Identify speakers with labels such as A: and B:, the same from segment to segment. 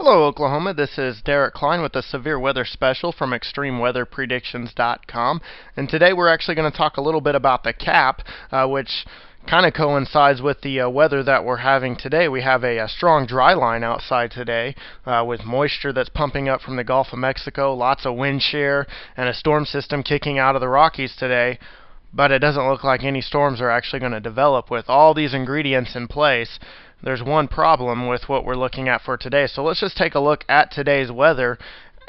A: Hello, Oklahoma. This is Derek Klein with a severe weather special from ExtremeWeatherPredictions.com. And today we're actually going to talk a little bit about the cap, which kind of coincides with the weather that we're having today. We have a strong dry line outside today with moisture that's pumping up from the Gulf of Mexico, lots of wind shear, and a storm system kicking out of the Rockies today. But it doesn't look like any storms are actually going to develop with all these ingredients in place. There's one problem with what we're looking at for today. So let's just take a look at today's weather,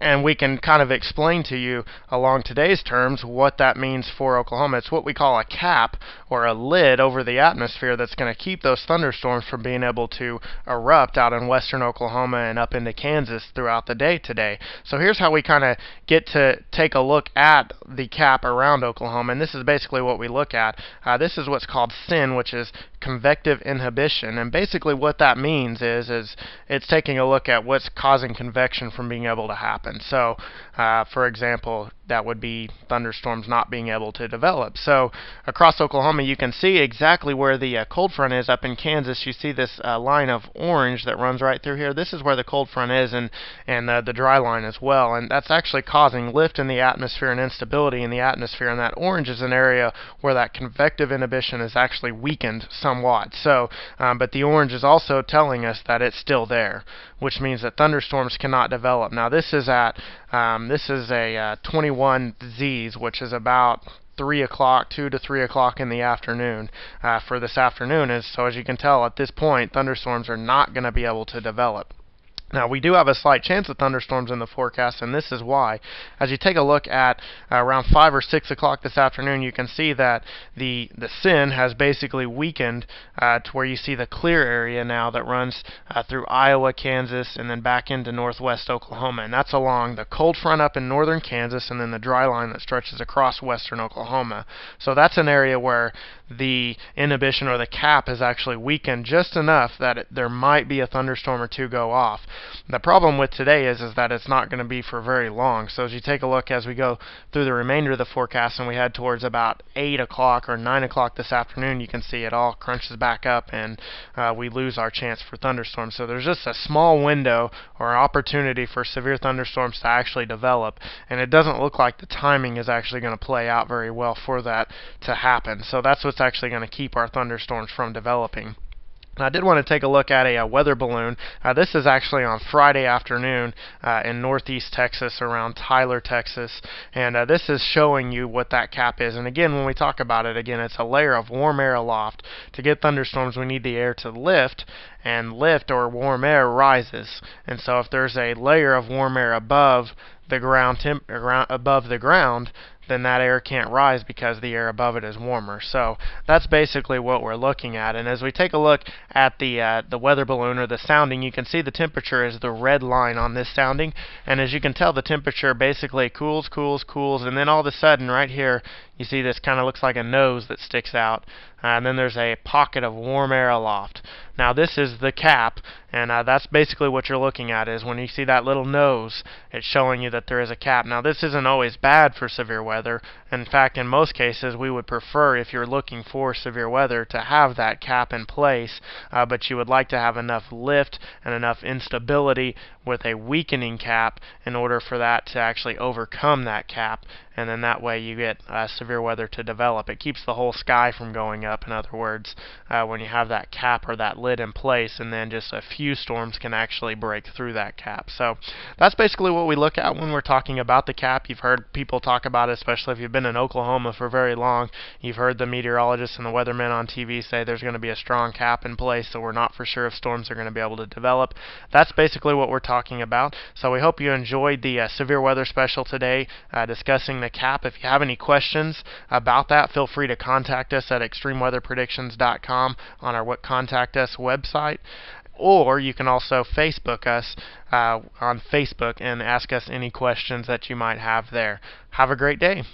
A: and we can kind of explain to you along today's terms what that means for Oklahoma. It's what we call a cap, or a lid over the atmosphere, that's going to keep those thunderstorms from being able to erupt out in western Oklahoma and up into Kansas throughout the day today. So here's how we kind of get to take a look at the cap around Oklahoma, and this is basically what we look at. This is what's called CIN, which is convective inhibition, and basically what that means is it's taking a look at what's causing convection from being able to happen. So, for example, that would be thunderstorms not being able to develop. So across Oklahoma, you can see exactly where the cold front is. Up in Kansas, you see this line of orange that runs right through here. This is where the cold front is, and the dry line as well. And that's actually causing lift in the atmosphere and instability in the atmosphere. And that orange is an area where that convective inhibition is actually weakened somewhat. So, but the orange is also telling us that it's still there, which means that thunderstorms cannot develop. Now this is a 21 Z's, which is about 2 to 3 o'clock in the afternoon for this afternoon. So as you can tell, at this point, thunderstorms are not going to be able to develop. Now, we do have a slight chance of thunderstorms in the forecast, and this is why. As you take a look at around 5 or 6 o'clock this afternoon, you can see that the CIN has basically weakened to where you see the clear area now that runs through Iowa, Kansas, and then back into northwest Oklahoma. And that's along the cold front up in northern Kansas and then the dry line that stretches across western Oklahoma. So that's an area where the inhibition, or the cap, is actually weakened just enough that there might be a thunderstorm or two go off. The problem with today is that it's not going to be for very long. So as you take a look as we go through the remainder of the forecast and we head towards about 8 o'clock or 9 o'clock this afternoon, you can see it all crunches back up and we lose our chance for thunderstorms. So there's just a small window or opportunity for severe thunderstorms to actually develop, and it doesn't look like the timing is actually going to play out very well for that to happen. So that's what's actually going to keep our thunderstorms from developing. I did want to take a look at a weather balloon. This is actually on Friday afternoon in northeast Texas, around Tyler, Texas, and this is showing you what that cap is. And again, when we talk about it, again, it's a layer of warm air aloft. To get thunderstorms, we need the air to lift, and lift, or warm air, rises. And so if there's a layer of warm air above the ground, then that air can't rise because the air above it is warmer. So that's basically what we're looking at. And as we take a look at the weather balloon, or the sounding, you can see the temperature is the red line on this sounding. And as you can tell, the temperature basically cools, and then all of a sudden right here you see this kind of looks like a nose that sticks out, and then there's a pocket of warm air aloft. Now this is the cap, and that's basically what you're looking at. Is when you see that little nose, it's showing you that there is a cap. Now this isn't always bad for severe weather. In fact, in most cases, we would prefer, if you're looking for severe weather, to have that cap in place, but you would like to have enough lift and enough instability with a weakening cap in order for that to actually overcome that cap, and then that way you get severe weather to develop. It keeps the whole sky from going up, in other words, when you have that cap or that lid in place, and then just a few storms can actually break through that cap. So that's basically what we look at when we're talking about the cap. You've heard people talk about it, especially if you've been in Oklahoma for very long. You've heard the meteorologists and the weathermen on TV say there's going to be a strong cap in place, so we're not for sure if storms are going to be able to develop. That's basically what we're talking about. So we hope you enjoyed the severe weather special today, discussing the cap. If you have any questions about that, feel free to contact us at ExtremeWeatherPredictions.com on our Contact Us website, or you can also Facebook us on Facebook and ask us any questions that you might have there. Have a great day.